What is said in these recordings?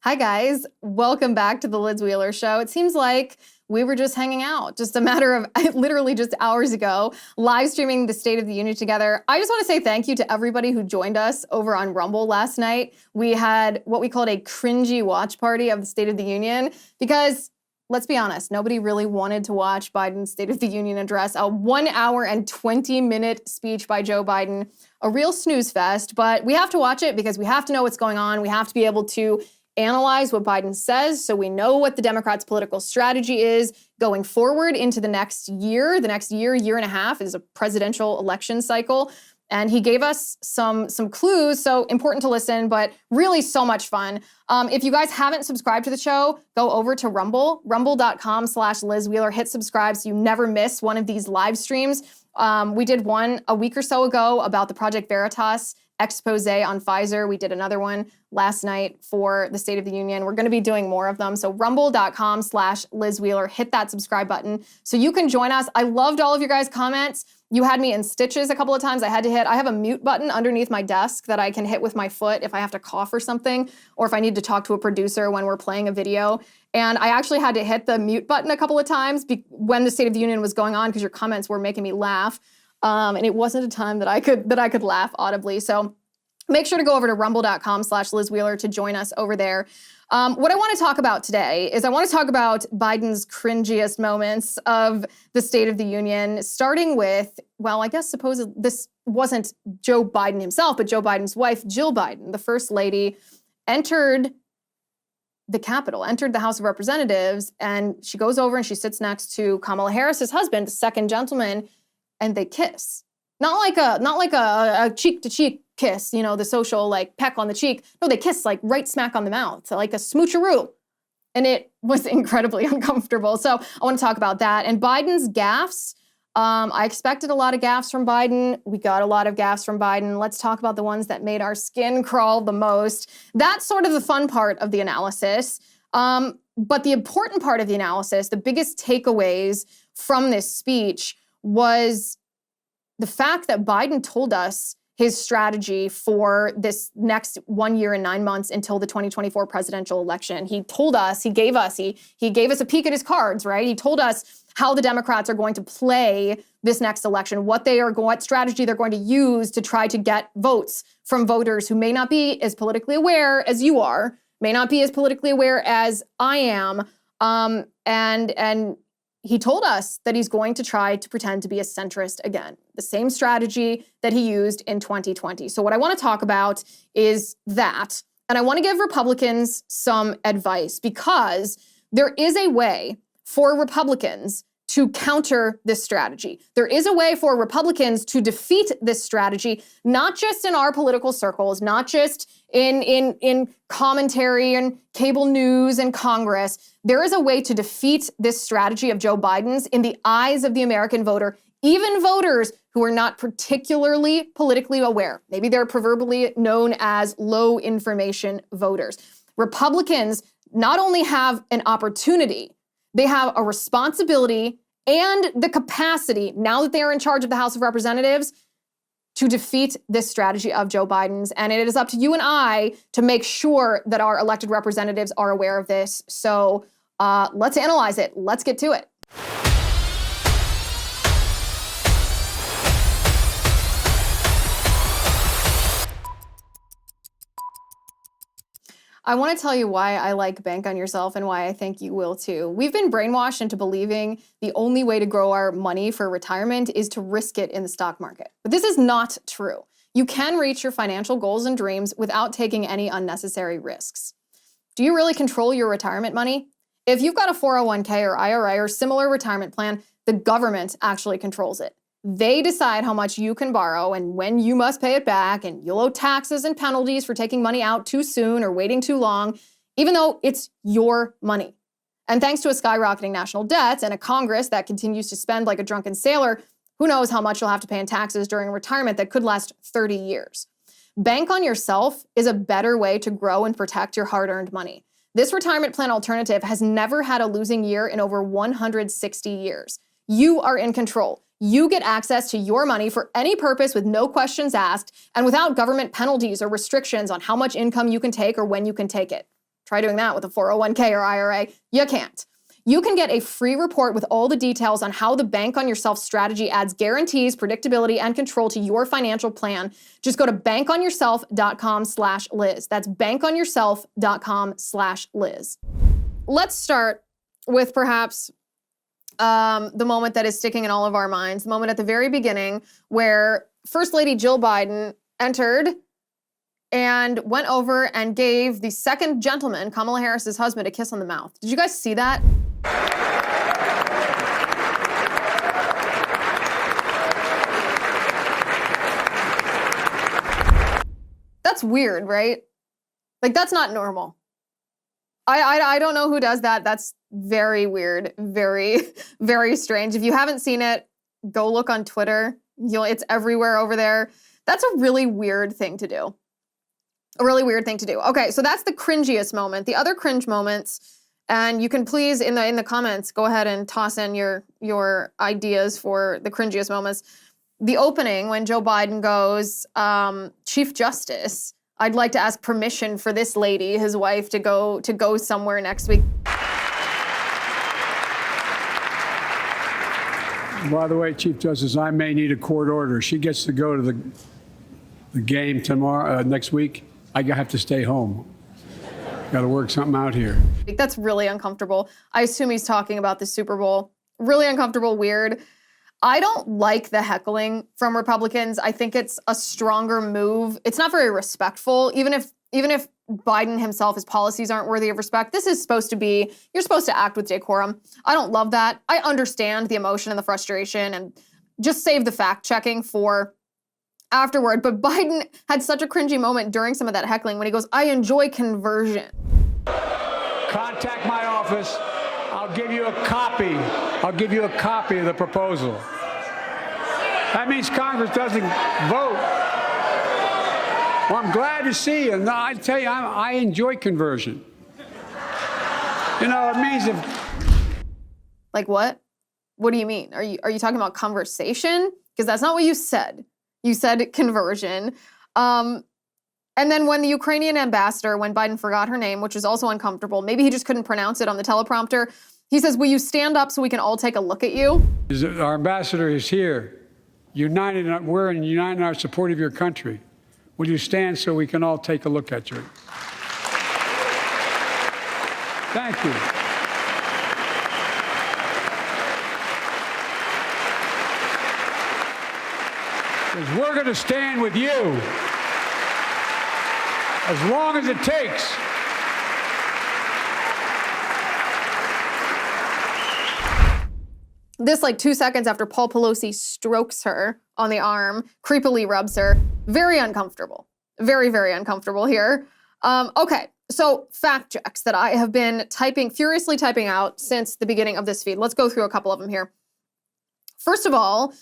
Hi guys, welcome back to the Liz Wheeler Show. It seems like we were just hanging out just a matter of literally just hours ago, live streaming the State of the Union together. I just want to say thank you to everybody who joined us over on Rumble last night. We had what we called a cringy watch party of the State of the Union because, let's be honest, nobody really wanted to watch Biden's State of the Union address, a 1 hour and 20-minute speech by Joe Biden, a real snooze fest, but we have to watch it because we have to know what's going on. We have to be able to analyze what Biden says so we know what the Democrats' political strategy is going forward into the next year. The next year and a half is a presidential election cycle. And he gave us some clues, so important to listen, but really so much fun. If you guys haven't subscribed to the show, go over to Rumble, rumble.com/Liz Wheeler. Hit subscribe so you never miss one of these live streams. We did one a week or so ago about the Project Veritas expose on Pfizer. We did another one last night for the State of the Union. We're going to be doing more of them. So rumble.com/Liz Wheeler. Hit that subscribe button so you can join us. I loved all of your guys' comments. You had me in stitches a couple of times. I have a mute button underneath my desk that I can hit with my foot if I have to cough or something, or if I need to talk to a producer when we're playing a video. And I actually had to hit the mute button a couple of times when the State of the Union was going on because your comments were making me laugh. And it wasn't a time that I could laugh audibly. So make sure to go over to rumble.com/Liz Wheeler to join us over there. What I want to talk about today is I want to talk about Biden's cringiest moments of the State of the Union, starting with, well, I guess supposedly this wasn't Joe Biden himself, but Joe Biden's wife, Jill Biden, the First Lady, entered the Capitol, entered the House of Representatives, and she goes over and she sits next to Kamala Harris's husband, the second gentleman, and they kiss. Not like a cheek-to-cheek kiss, you know, the social like peck on the cheek. No, they kiss like right smack on the mouth, like a smoocheroo. And it was incredibly uncomfortable. So I want to talk about that. And Biden's gaffes. I expected a lot of gaffes from Biden. We got a lot of gaffes from Biden. Let's talk about the ones that made our skin crawl the most. That's sort of the fun part of the analysis. But the important part of the analysis, the biggest takeaways from this speech was the fact that Biden told us his strategy for this next 1 year and 9 months until the 2024 presidential election. He told us, he gave us a peek at his cards, right? He told us how the Democrats are going to play this next election, what strategy they're going to use to try to get votes from voters who may not be as politically aware as you are, may not be as politically aware as I am, and he told us that he's going to try to pretend to be a centrist again, the same strategy that he used in 2020. So what I want to talk about is that, and I want to give Republicans some advice because there is a way for Republicans to counter this strategy. There is a way for Republicans to defeat this strategy, not just in our political circles, not just in commentary and cable news and Congress. There is a way to defeat this strategy of Joe Biden's in the eyes of the American voter, even voters who are not particularly politically aware. Maybe they're proverbially known as low information voters. Republicans not only have an opportunity, they have a responsibility and the capacity, now that they are in charge of the House of Representatives, to defeat this strategy of Joe Biden's. And it is up to you and I to make sure that our elected representatives are aware of this. So let's analyze it. Let's get to it. I want to tell you why I like bank on yourself and why I think you will too. We've been brainwashed into believing the only way to grow our money for retirement is to risk it in the stock market. But this is not true. You can reach your financial goals and dreams without taking any unnecessary risks. Do you really control your retirement money? If you've got a 401k or IRA or similar retirement plan, the government actually controls it. They decide how much you can borrow and when you must pay it back, and you'll owe taxes and penalties for taking money out too soon or waiting too long, even though it's your money. And thanks to a skyrocketing national debt and a Congress that continues to spend like a drunken sailor, who knows how much you'll have to pay in taxes during retirement that could last 30 years. Bank on yourself is a better way to grow and protect your hard-earned money. This retirement plan alternative has never had a losing year in over 160 years. You are in control. You get access to your money for any purpose with no questions asked and without government penalties or restrictions on how much income you can take or when you can take it. Try doing that with a 401k or IRA. You can't. You can get a free report with all the details on how the Bank on Yourself strategy adds guarantees, predictability, and control to your financial plan. Just go to bankonyourself.com/Liz. That's bankonyourself.com/Liz. Let's start with perhaps the moment that is sticking in all of our minds, the moment at the very beginning where First Lady Jill Biden entered and went over and gave the second gentleman, Kamala Harris's husband, a kiss on the mouth. Did you guys see that? That's weird, right? Like, that's not normal. I don't know who does that. That's very weird, very, very strange. If you haven't seen it, go look on Twitter. It's everywhere over there. That's a really weird thing to do. A really weird thing to do. Okay, so that's the cringiest moment. The other cringe moments, and you can please in the comments go ahead and toss in your ideas for the cringiest moments. The opening when Joe Biden goes, Chief Justice, I'd like to ask permission for this lady, his wife, to go somewhere next week. By the way, Chief Justice, I may need a court order. She gets to go to the game tomorrow, next week. I have to stay home. Got to work something out here. That's really uncomfortable. I assume he's talking about the Super Bowl. Really uncomfortable, weird. I don't like the heckling from Republicans. I think it's a stronger move. It's not very respectful. Even if Biden himself, his policies aren't worthy of respect, this is supposed to be, you're supposed to act with decorum. I don't love that. I understand the emotion and the frustration, and just save the fact checking for afterward. But Biden had such a cringy moment during some of that heckling when he goes, I enjoy conversion. Contact my office. I'll give you a copy. I'll give you a copy of the proposal. That means Congress doesn't vote. Well, I'm glad to see you. No, I tell you, I enjoy conversion. You know, it means if... Like what? What do you mean? Are you talking about conversation? Because that's not what you said. You said conversion. And then when the Ukrainian ambassador, when Biden forgot her name, which was also uncomfortable, maybe he just couldn't pronounce it on the teleprompter, he says, will you stand up so we can all take a look at you? Our ambassador is here. We're united in our support of your country. Will you stand so we can all take a look at you? Thank you. Because we're going to stand with you as long as it takes. This, like 2 seconds after Paul Pelosi strokes her on the arm, creepily rubs her. Very uncomfortable. Very, very uncomfortable here. Okay, so fact checks that I have been furiously typing out since the beginning of this feed. Let's go through a couple of them here. First of all,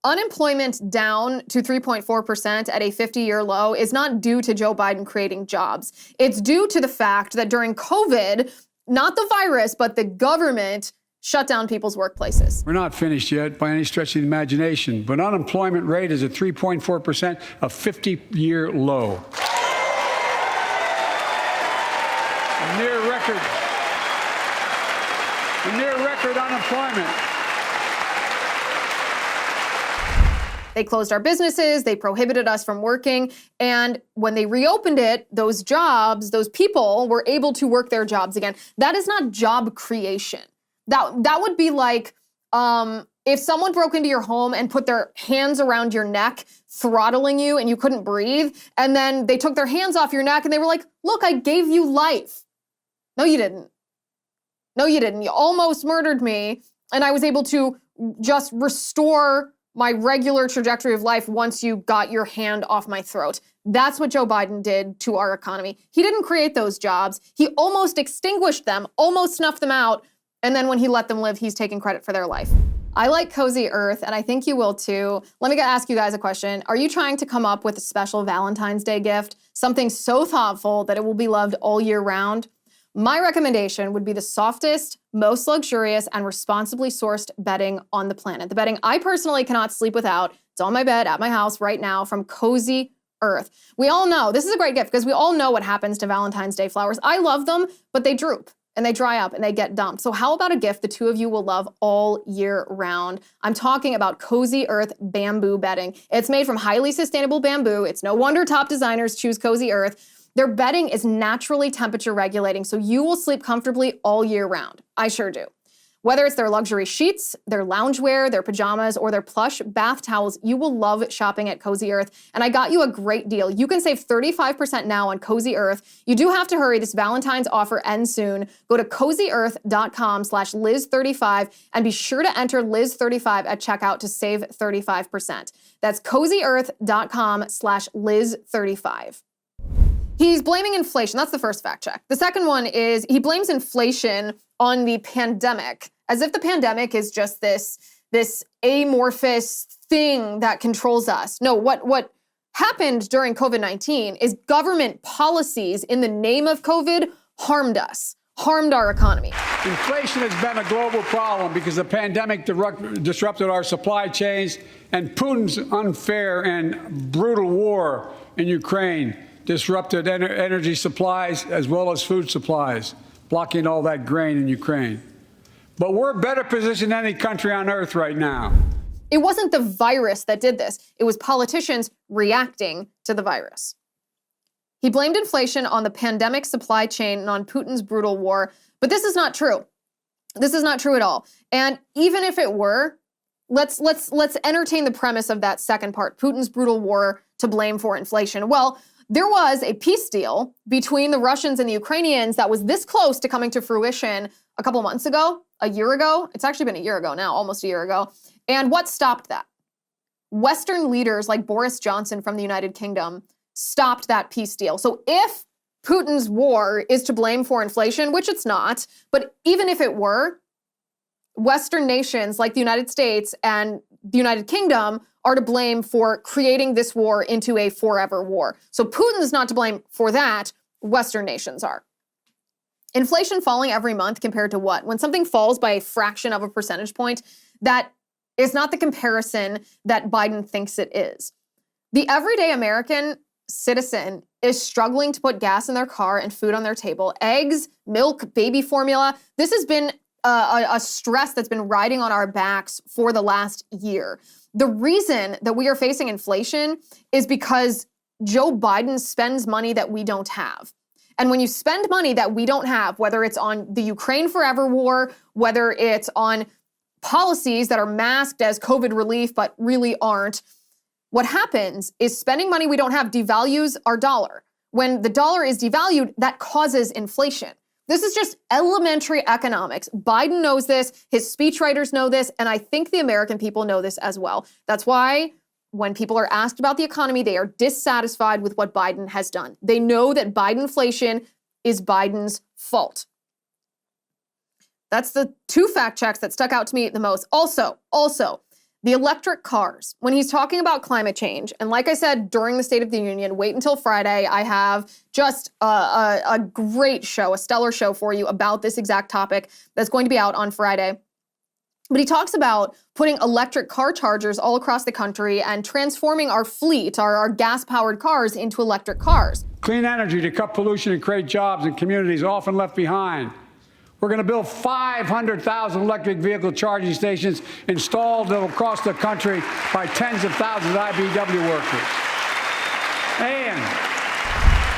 unemployment down to 3.4% at a 50-year low is not due to Joe Biden creating jobs. It's due to the fact that during COVID, not the virus, but the government shut down people's workplaces. We're not finished yet by any stretch of the imagination, but unemployment rate is at 3.4%, a 50-year low. A near record unemployment. They closed our businesses, they prohibited us from working, and when they reopened it, those jobs, those people were able to work their jobs again. That is not job creation. That would be like if someone broke into your home and put their hands around your neck, throttling you and you couldn't breathe, and then they took their hands off your neck and they were like, look, I gave you life. No, you didn't. No, you didn't. You almost murdered me, and I was able to just restore my regular trajectory of life once you got your hand off my throat. That's what Joe Biden did to our economy. He didn't create those jobs. He almost extinguished them, almost snuffed them out. And then when he let them live, he's taking credit for their life. I like Cozy Earth, and I think you will too. Let me ask you guys a question. Are you trying to come up with a special Valentine's Day gift? Something so thoughtful that it will be loved all year round? My recommendation would be the softest, most luxurious, and responsibly sourced bedding on the planet. The bedding I personally cannot sleep without. It's on my bed at my house right now from Cozy Earth. We all know, this is a great gift because we all know what happens to Valentine's Day flowers. I love them, but they droop and they dry up and they get dumped. So how about a gift the two of you will love all year round? I'm talking about Cozy Earth bamboo bedding. It's made from highly sustainable bamboo. It's no wonder top designers choose Cozy Earth. Their bedding is naturally temperature regulating, so you will sleep comfortably all year round. I sure do. Whether it's their luxury sheets, their loungewear, their pajamas, or their plush bath towels, you will love shopping at Cozy Earth. And I got you a great deal. You can save 35% now on Cozy Earth. You do have to hurry. This Valentine's offer ends soon. Go to cozyearth.com/Liz35 and be sure to enter Liz35 at checkout to save 35%. That's cozyearth.com/Liz35. He's blaming inflation. That's the first fact check. The second one is he blames inflation on the pandemic, as if the pandemic is just this amorphous thing that controls us. No, what happened during COVID-19 is government policies in the name of COVID harmed us, harmed our economy. Inflation has been a global problem because the pandemic disrupted our supply chains, and Putin's unfair and brutal war in Ukraine disrupted energy supplies as well as food supplies, blocking all that grain in Ukraine. But we're better positioned than any country on earth right now. It wasn't the virus that did this. It was politicians reacting to the virus. He blamed inflation on the pandemic supply chain and on Putin's brutal war, but this is not true. This is not true at all. And even if it were, let's entertain the premise of that second part, Putin's brutal war to blame for inflation. Well, there was a peace deal between the Russians and the Ukrainians that was this close to coming to fruition a couple months ago, a year ago. It's actually been a year ago now, almost a year ago. And what stopped that? Western leaders like Boris Johnson from the United Kingdom stopped that peace deal. So if Putin's war is to blame for inflation, which it's not, but even if it were, Western nations like the United States and the United Kingdom are to blame for creating this war into a forever war. So Putin's not to blame for that, Western nations are. Inflation falling every month compared to what? When something falls by a fraction of a percentage point, that is not the comparison that Biden thinks it is. The everyday American citizen is struggling to put gas in their car and food on their table. Eggs, milk, baby formula. This has been a stress that's been riding on our backs for the last year. The reason that we are facing inflation is because Joe Biden spends money that we don't have. And when you spend money that we don't have, whether it's on the Ukraine Forever war, whether it's on policies that are masked as COVID relief but really aren't, what happens is spending money we don't have devalues our dollar. When the dollar is devalued, that causes inflation. This is just elementary economics. Biden knows this, his speechwriters know this, and I think the American people know this as well. That's why when people are asked about the economy, they are dissatisfied with what Biden has done. They know that Bidenflation is Biden's fault. That's the two fact checks that stuck out to me the most. Also, the electric cars. When he's talking about climate change, and like I said during the State of the Union, wait until Friday. I have just a great show, a stellar show for you about this exact topic that's going to be out on Friday. But he talks about putting electric car chargers all across the country and transforming our fleet, our gas-powered cars, into electric cars. Clean energy to cut pollution and create jobs in communities often left behind. We're going to build 500,000 electric vehicle charging stations installed across the country by tens of thousands of IBEW workers. And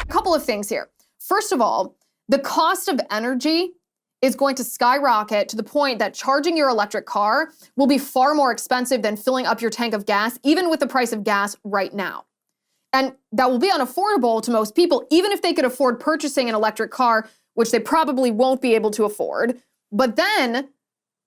a couple of things here. First of all, the cost of energy is going to skyrocket to the point that charging your electric car will be far more expensive than filling up your tank of gas, even with the price of gas right now. And that will be unaffordable to most people, even if they could afford purchasing an electric car, which they probably won't be able to afford. But then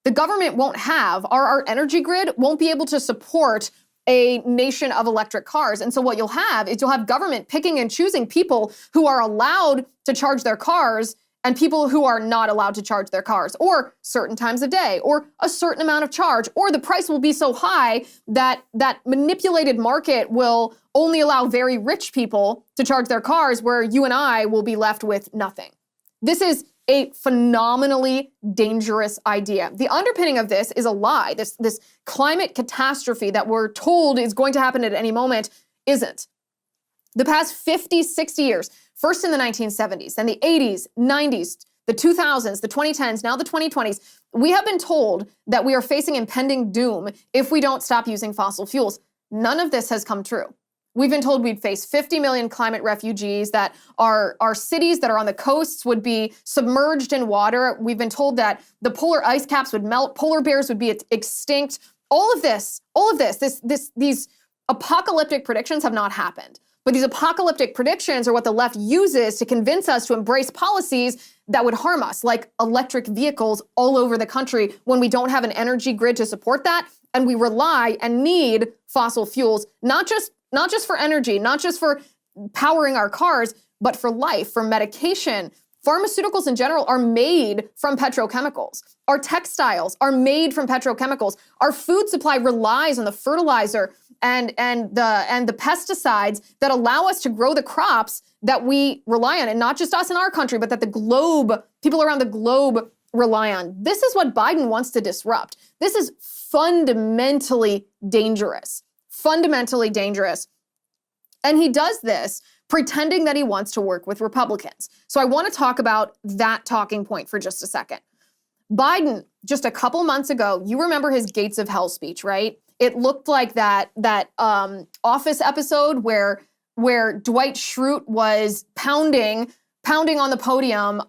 the government won't have, our energy grid won't be able to support a nation of electric cars. And so what you'll have is you'll have government picking and choosing people who are allowed to charge their cars and people who are not allowed to charge their cars, or certain times of day, or a certain amount of charge, or the price will be so high that that manipulated market will only allow very rich people to charge their cars, where you and I will be left with nothing. This is a phenomenally dangerous idea. The underpinning of this is a lie. This climate catastrophe that we're told is going to happen at any moment isn't. The past 50, 60 years, first in the 1970s, then the 80s, 90s, the 2000s, the 2010s, now the 2020s, we have been told that we are facing impending doom if we don't stop using fossil fuels. None of this has come true. We've been told we'd face 50 million climate refugees, that our cities that are on the coasts would be submerged in water. We've been told that the polar ice caps would melt, polar bears would be extinct. All of these apocalyptic predictions have not happened. But these apocalyptic predictions are what the left uses to convince us to embrace policies that would harm us, like electric vehicles all over the country when we don't have an energy grid to support that, and we rely and need fossil fuels, not just for energy, not just for powering our cars, but for life, for medication. Pharmaceuticals in general are made from petrochemicals. Our textiles are made from petrochemicals. Our food supply relies on the fertilizer and the pesticides that allow us to grow the crops that we rely on, and not just us in our country, but that people around the globe rely on. This is what Biden wants to disrupt. This is fundamentally dangerous. Fundamentally dangerous. And he does this pretending that he wants to work with Republicans. So I want to talk about that talking point for just a second. Biden, just a couple months ago, you remember his Gates of Hell speech, right? It looked like that Office episode where Dwight Schrute was pounding on the podium,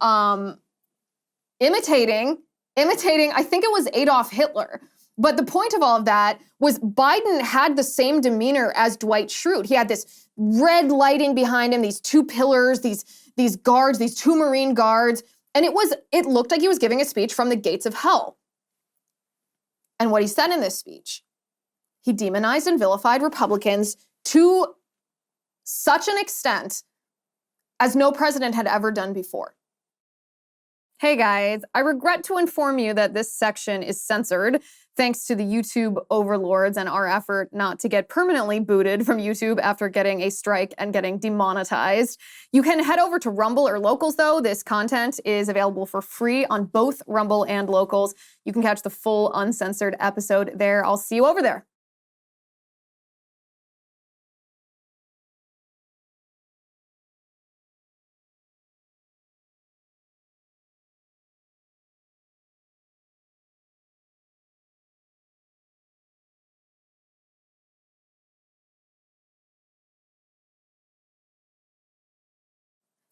imitating, I think it was Adolf Hitler. But the point of all of that was Biden had the same demeanor as Dwight Schrute. He had this red lighting behind him, these two pillars, these guards, these two Marine guards, and it looked like he was giving a speech from the Gates of Hell. And what he said in this speech, he demonized and vilified Republicans to such an extent as no president had ever done before. Hey guys, I regret to inform you that this section is censored thanks to the YouTube overlords and our effort not to get permanently booted from YouTube after getting a strike and getting demonetized. You can head over to Rumble or Locals though. This content is available for free on both Rumble and Locals. You can catch the full uncensored episode there. I'll see you over there.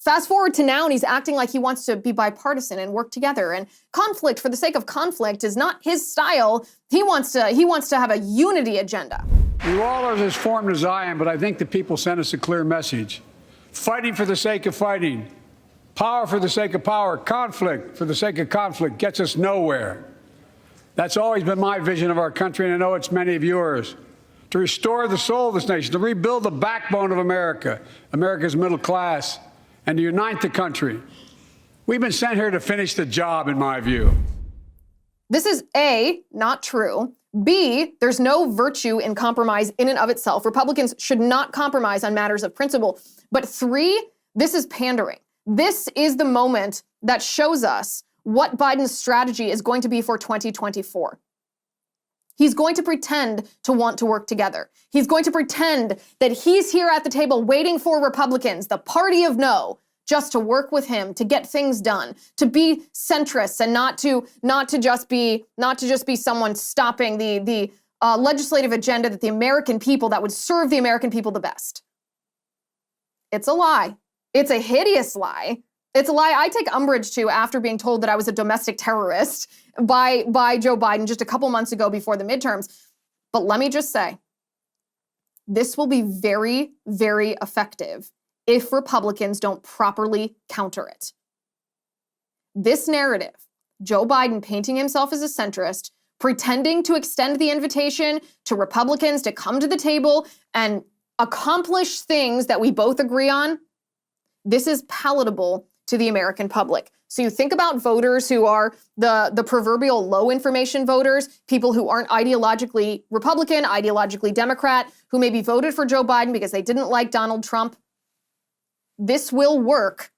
Fast forward to now, and he's acting like he wants to be bipartisan and work together. And conflict for the sake of conflict is not his style. He wants to have a unity agenda. You all are as formed as I am, but I think the people sent us a clear message. Fighting for the sake of fighting, power for the sake of power, conflict for the sake of conflict gets us nowhere. That's always been my vision of our country, and I know it's many of yours. To restore the soul of this nation, to rebuild the backbone of America, America's middle class, and to unite the country. We've been sent here to finish the job, in my view. This is A, not true. B, there's no virtue in compromise in and of itself. Republicans should not compromise on matters of principle. But 3, this is pandering. This is the moment that shows us what Biden's strategy is going to be for 2024. He's going to pretend to want to work together. He's going to pretend that he's here at the table waiting for Republicans, the party of no, just to work with him, to get things done, to be centrist and not to just be someone stopping the legislative agenda that the American people, that would serve the American people the best. It's a lie. It's a hideous lie. It's a lie I take umbrage to after being told that I was a domestic terrorist by Joe Biden just a couple months ago before the midterms. But let me just say, this will be very, very effective if Republicans don't properly counter it. This narrative, Joe Biden painting himself as a centrist, pretending to extend the invitation to Republicans to come to the table and accomplish things that we both agree on, this is palatable to the American public. So you think about voters who are the proverbial low information voters, people who aren't ideologically Republican, ideologically Democrat, who maybe voted for Joe Biden because they didn't like Donald Trump. This will work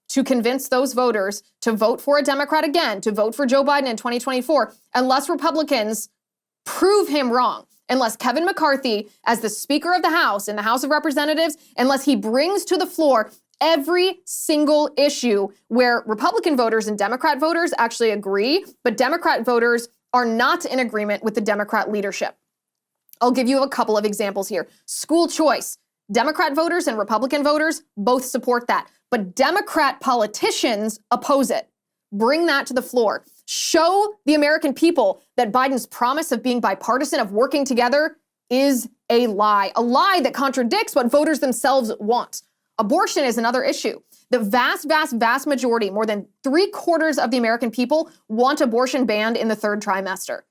to convince those voters to vote for a Democrat again, to vote for Joe Biden in 2024, unless Republicans prove him wrong. unless Kevin McCarthy, as the Speaker of the House in the House of Representatives, unless he brings to the floor every single issue where Republican voters and Democrat voters actually agree, but Democrat voters are not in agreement with the Democrat leadership. I'll give you a couple of examples here. School choice. Democrat voters and Republican voters both support that, but Democrat politicians oppose it. Bring that to the floor. Show the American people that Biden's promise of being bipartisan, of working together, is a lie that contradicts what voters themselves want. Abortion is another issue. The vast majority, more than 3/4 of the American people, want abortion banned in the third trimester.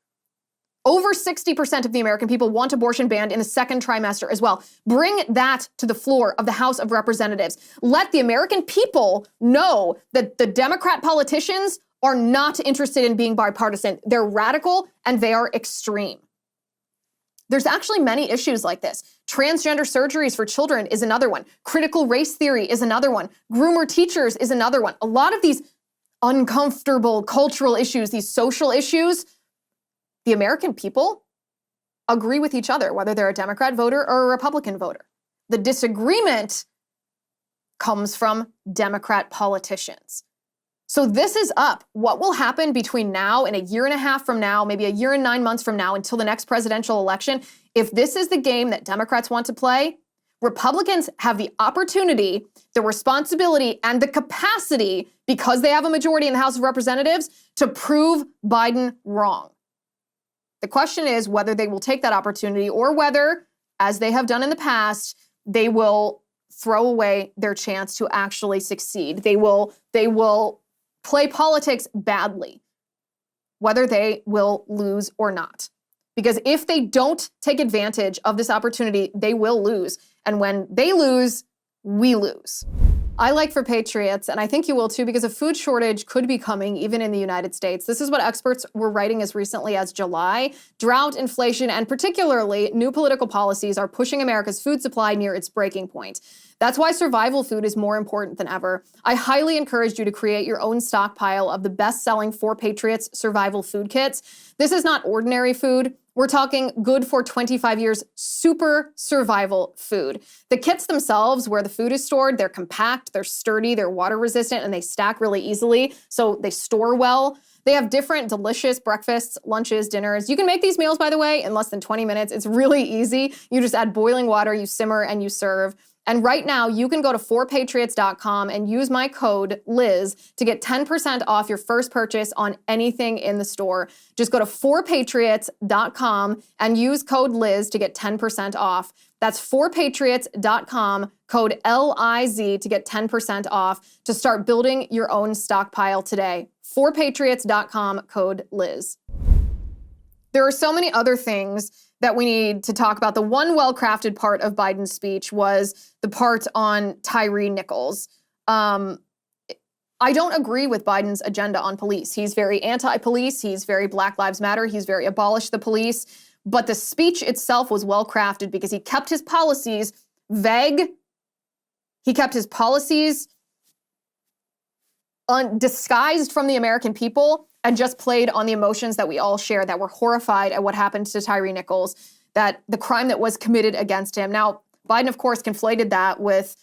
Over 60% of the American people want abortion banned in the second trimester as well. Bring that to the floor of the House of Representatives. Let the American people know that the Democrat politicians are not interested in being bipartisan. They're radical and they are extreme. There's actually many issues like this. Transgender surgeries for children is another one. Critical race theory is another one. Groomer teachers is another one. A lot of these uncomfortable cultural issues, these social issues, the American people agree with each other, whether they're a Democrat voter or a Republican voter. The disagreement comes from Democrat politicians. So this is up. What will happen between now and a year and a half from now, maybe a year and 9 months from now until the next presidential election? If this is the game that Democrats want to play, Republicans have the opportunity, the responsibility, and the capacity, because they have a majority in the House of Representatives, to prove Biden wrong. The question is whether they will take that opportunity or whether, as they have done in the past, they will throw away their chance to actually succeed. They will play politics badly, whether they will lose or not. Because if they don't take advantage of this opportunity, they will lose. And when they lose, we lose. I like for Patriots, and I think you will too, because a food shortage could be coming even in the United States. This is what experts were writing as recently as July. Drought, inflation, and particularly new political policies are pushing America's food supply near its breaking point. That's why survival food is more important than ever. I highly encourage you to create your own stockpile of the best-selling For Patriots survival food kits. This is not ordinary food. We're talking good for 25 years super survival food. The kits themselves, where the food is stored, they're compact, they're sturdy, they're water resistant, and they stack really easily, so they store well. They have different delicious breakfasts, lunches, dinners. You can make these meals, by the way, in less than 20 minutes. It's really easy. You just add boiling water, you simmer, and you serve. And right now, you can go to forpatriots.com and use my code Liz to get 10% off your first purchase on anything in the store. Just go to forpatriots.com and use code Liz to get 10% off. That's forpatriots.com, code LIZ to get 10% off to start building your own stockpile today. Forpatriots.com, code Liz. There are so many other things that we need to talk about. The one well-crafted part of Biden's speech was the part on Tyree Nichols. I don't agree with Biden's agenda on police. He's very anti-police. He's very Black Lives Matter. He's very abolish the police. But the speech itself was well-crafted because he kept his policies vague. He kept his policies disguised from the American people and just played on the emotions that we all share, that we're horrified at what happened to Tyree Nichols, that the crime that was committed against him. Now, Biden, of course, conflated that with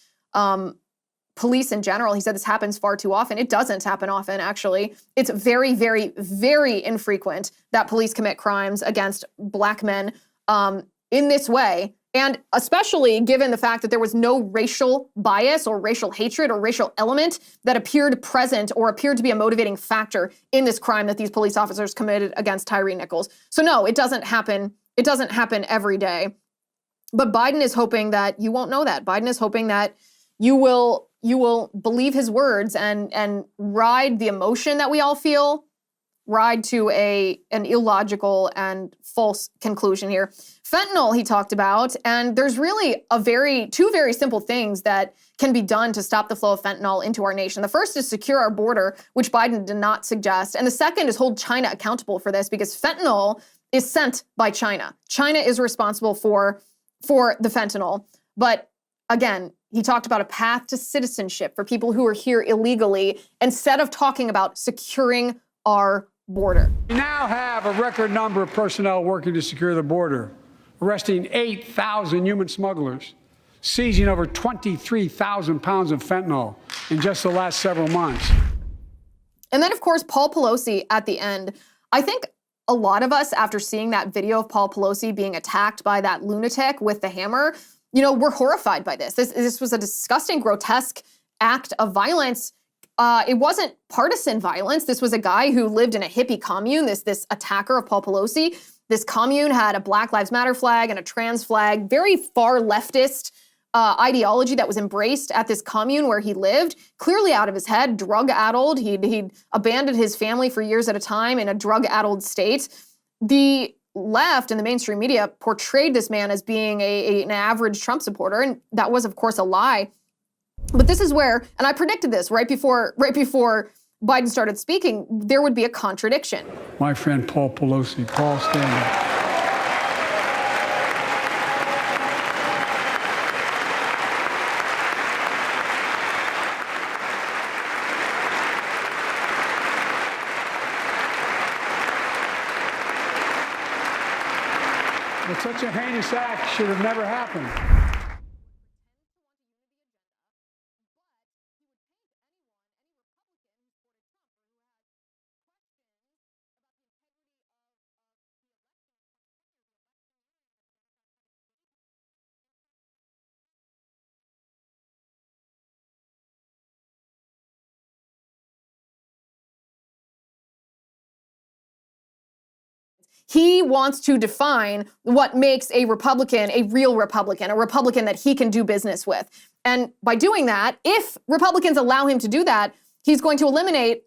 police in general. He said this happens far too often. It doesn't happen often, actually. It's very, very, very infrequent that police commit crimes against Black men in this way. And especially given the fact that there was no racial bias or racial hatred or racial element that appeared present or appeared to be a motivating factor in this crime that these police officers committed against Tyree Nichols. So no, it doesn't happen. It doesn't happen every day. But Biden is hoping that you won't know that. Biden is hoping that you will believe his words and ride the emotion that we all feel, ride to an illogical and false conclusion here. Fentanyl, he talked about, and there's really two very simple things that can be done to stop the flow of fentanyl into our nation. The first is secure our border, which Biden did not suggest. And the second is hold China accountable for this, because fentanyl is sent by China. China is responsible for the fentanyl. But again, he talked about a path to citizenship for people who are here illegally, instead of talking about securing our border. We now have a record number of personnel working to secure the border. arresting 8,000 human smugglers, seizing over 23,000 pounds of fentanyl in just the last several months. And then, of course, Paul Pelosi at the end. I think a lot of us, after seeing that video of Paul Pelosi being attacked by that lunatic with the hammer, we're horrified by this. This was a disgusting, grotesque act of violence. It wasn't partisan violence. This was a guy who lived in a hippie commune, this attacker of Paul Pelosi. This commune had a Black Lives Matter flag and a trans flag, very far leftist ideology that was embraced at this commune where he lived, clearly out of his head, drug-addled. He'd abandoned his family for years at a time in a drug-addled state. The left and the mainstream media portrayed this man as being an average Trump supporter, and that was, of course, a lie. But this is where, and I predicted this right before Biden started speaking, there would be a contradiction. My friend Paul Pelosi. Paul, stand up. But such a heinous act should have never happened. He wants to define what makes a Republican a real Republican, a Republican that he can do business with. And by doing that, if Republicans allow him to do that, he's going to eliminate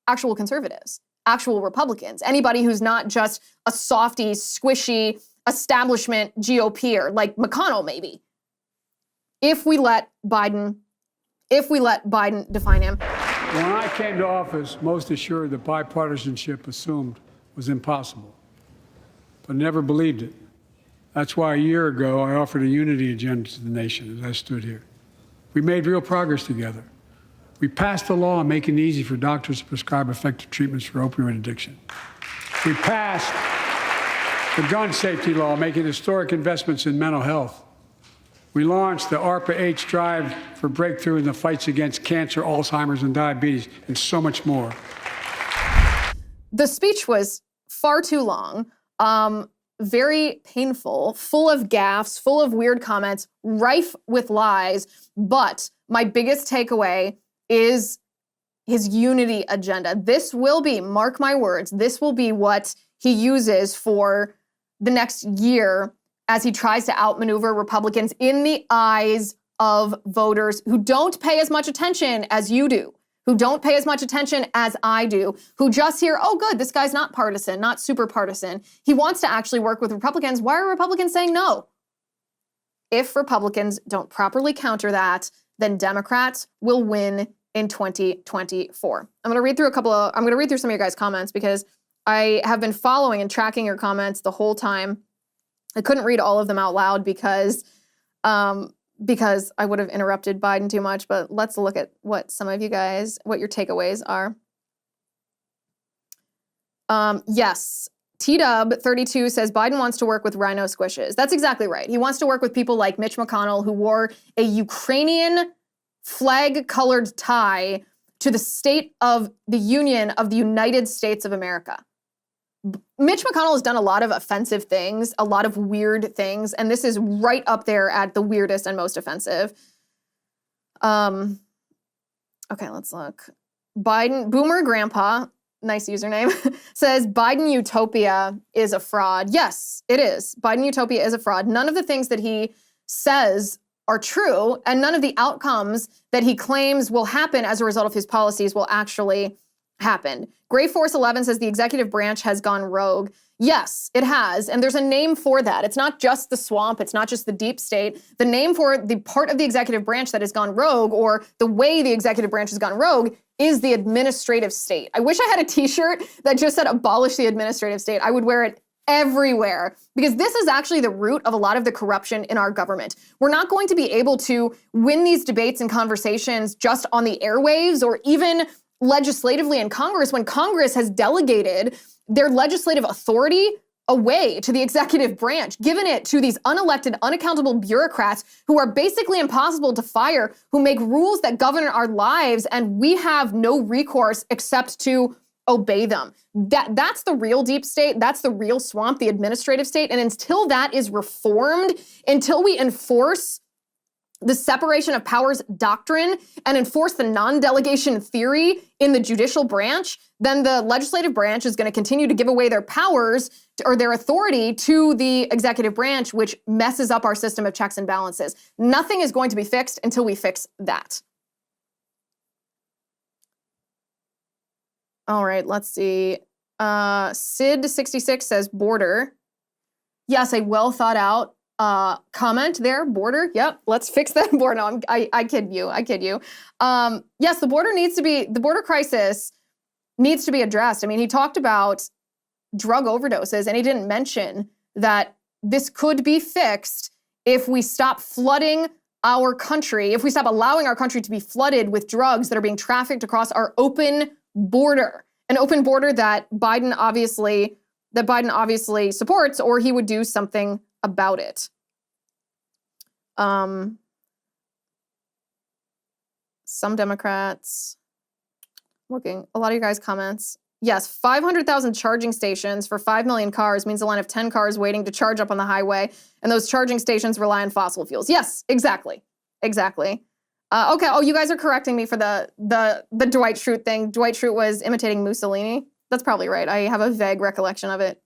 actual conservatives, actual Republicans, anybody who's not just a softy, squishy establishment GOPer like McConnell maybe. If we let Biden define him. When I came to office, most assured that bipartisanship assumed was impossible, but never believed it. That's why a year ago I offered a unity agenda to the nation as I stood here. We made real progress together. We passed a law making it easy for doctors to prescribe effective treatments for opioid addiction. We passed the gun safety law, making historic investments in mental health. We launched the ARPA-H drive for breakthrough in the fights against cancer, Alzheimer's, and diabetes, and so much more. The speech was far too long, very painful, full of gaffes, full of weird comments, rife with lies. But my biggest takeaway is his unity agenda. This will be, mark my words, this will be what he uses for the next year as he tries to outmaneuver Republicans in the eyes of voters who don't pay as much attention as you do, who don't pay as much attention as I do, who just hear, oh, good, this guy's not partisan, not super partisan. He wants to actually work with Republicans. Why are Republicans saying no? If Republicans don't properly counter that, then Democrats will win in 2024. I'm going to read through some of your guys' comments because I have been following and tracking your comments the whole time. I couldn't read all of them out loud because I would have interrupted Biden too much, but let's look at what some of you guys, what your takeaways are. Yes, T-Dub32 says Biden wants to work with rhino squishes. That's exactly right. He wants to work with people like Mitch McConnell, who wore a Ukrainian flag-colored tie to the State of the Union of the United States of America. Mitch McConnell has done a lot of offensive things, a lot of weird things, and this is right up there at the weirdest and most offensive. Okay, let's look. Biden, Boomer Grandpa, nice username, says Biden Utopia is a fraud. Yes, it is. Biden Utopia is a fraud. None of the things that he says are true, and none of the outcomes that he claims will happen as a result of his policies will actually happen. Gray Force 11 says the executive branch has gone rogue. Yes, it has. And there's a name for that. It's not just the swamp. It's not just the deep state. The name for the part of the executive branch that has gone rogue, or the way the executive branch has gone rogue, is the administrative state. I wish I had a t-shirt that just said abolish the administrative state. I would wear it everywhere, because this is actually the root of a lot of the corruption in our government. We're not going to be able to win these debates and conversations just on the airwaves or even legislatively in Congress when Congress has delegated their legislative authority away to the executive branch, given it to these unelected, unaccountable bureaucrats who are basically impossible to fire, who make rules that govern our lives, and we have no recourse except to obey them. That's the real deep state. That's the real swamp, the administrative state. And until that is reformed, until we enforce the separation of powers doctrine and enforce the non-delegation theory in the judicial branch, then the legislative branch is going to continue to give away their powers or their authority to the executive branch, which messes up our system of checks and balances. Nothing is going to be fixed until we fix that. All right, let's see. Sid66 says border. Yes, a well thought out comment there, border. Yep, let's fix that border. No, I kid you. Yes, the border crisis needs to be addressed. I mean, he talked about drug overdoses, and he didn't mention that this could be fixed if we stop flooding our country, if we stop allowing our country to be flooded with drugs that are being trafficked across our open border, an open border that Biden obviously supports, or he would do something about it. Some Democrats, looking, a lot of you guys' comments. Yes, 500,000 charging stations for 5 million cars means a line of 10 cars waiting to charge up on the highway, and those charging stations rely on fossil fuels. Yes, exactly. Okay, oh, you guys are correcting me for the Dwight Schrute thing. Dwight Schrute was imitating Mussolini. That's probably right. I have a vague recollection of it.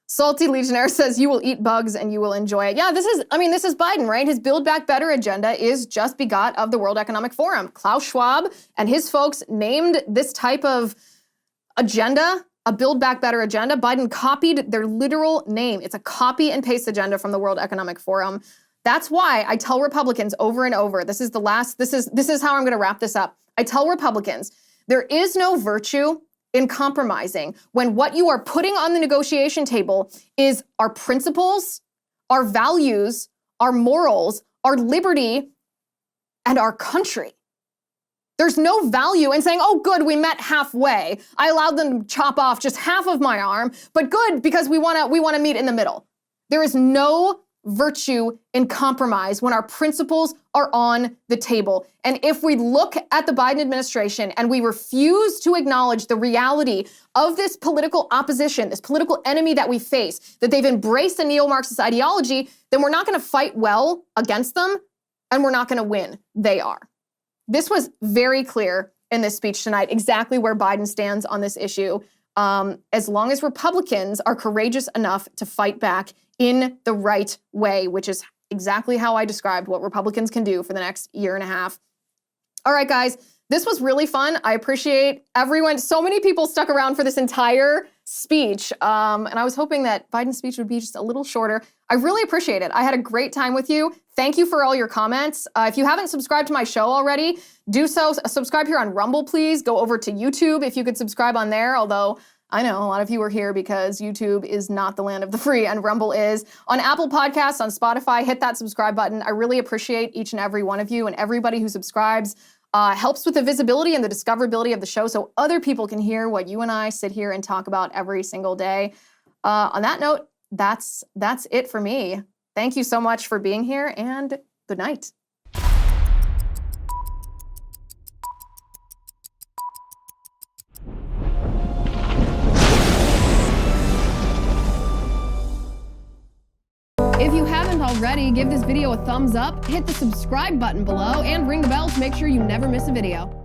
Salty Legionnaire says, you will eat bugs and you will enjoy it. Yeah, this is Biden, right? His Build Back Better agenda is just begot of the World Economic Forum. Klaus Schwab and his folks named this type of agenda a Build Back Better agenda. Biden copied their literal name. It's a copy and paste agenda from the World Economic Forum. That's why I tell Republicans over and over, this is how I'm going to wrap this up. I tell Republicans, there is no virtue in compromising when what you are putting on the negotiation table is our principles, our values, our morals, our liberty, and our country. There's no value in saying, oh, good, we met halfway. I allowed them to chop off just half of my arm, but good, because we want to meet in the middle. There is no virtue in compromise when our principles are on the table. And if we look at the Biden administration and we refuse to acknowledge the reality of this political opposition, this political enemy that we face, that they've embraced a neo-Marxist ideology, then we're not going to fight well against them, and we're not going to win. They are. This was very clear in this speech tonight, exactly where Biden stands on this issue. As long as Republicans are courageous enough to fight back in the right way, which is exactly how I described what Republicans can do for the next year and a half. All right, guys, this was really fun. I appreciate everyone. So many people stuck around for this entire speech. And I was hoping that Biden's speech would be just a little shorter. I really appreciate it. I had a great time with you. Thank you for all your comments. If you haven't subscribed to my show already, do so. Subscribe here on Rumble, please. Go over to YouTube if you could subscribe on there, although I know a lot of you are here because YouTube is not the land of the free and Rumble is. On Apple Podcasts, on Spotify, hit that subscribe button. I really appreciate each and every one of you, and everybody who subscribes helps with the visibility and the discoverability of the show so other people can hear what you and I sit here and talk about every single day. On that note, that's it for me. Thank you so much for being here, and good night. If you haven't already, give this video a thumbs up, hit the subscribe button below, and ring the bell to make sure you never miss a video.